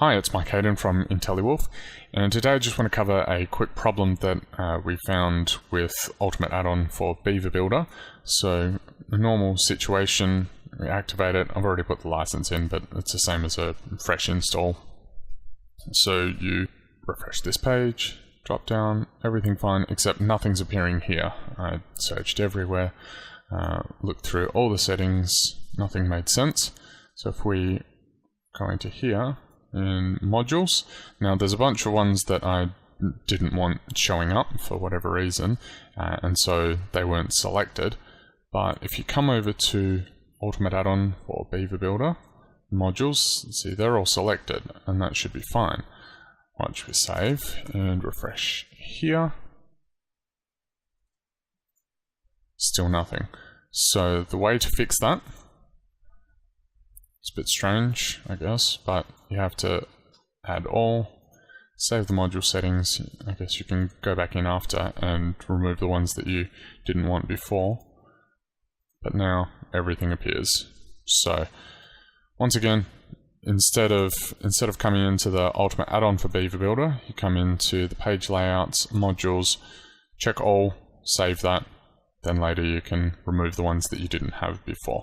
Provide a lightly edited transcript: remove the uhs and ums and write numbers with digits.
Hi, it's Addon from IntelliWolf, and today I just want to cover a quick problem that we found with Ultimate Add-on for Beaver Builder. So, a normal situation, we activate it. I've already put the license in, but it's the same as a fresh install. So you refresh this page, drop down, everything fine, except nothing's appearing here. I searched everywhere, looked through all the settings, nothing made sense. So if we go into here, in modules. Now there's a bunch of ones that I didn't want showing up for whatever reason, and so they weren't selected. But if you come over to Ultimate Add-on for Beaver Builder, modules, see they're all selected, and that should be fine. Watch we save and refresh here. Still nothing. So the way to fix that, it's a bit strange, I guess, but you have to add all, save the module settings. I guess you can go back in after and remove the ones that you didn't want before. But now everything appears. So once again, instead of coming into the Ultimate Add-on for Beaver Builder, you come into the page layouts, modules, check all, save that, then later you can remove the ones that you didn't have before.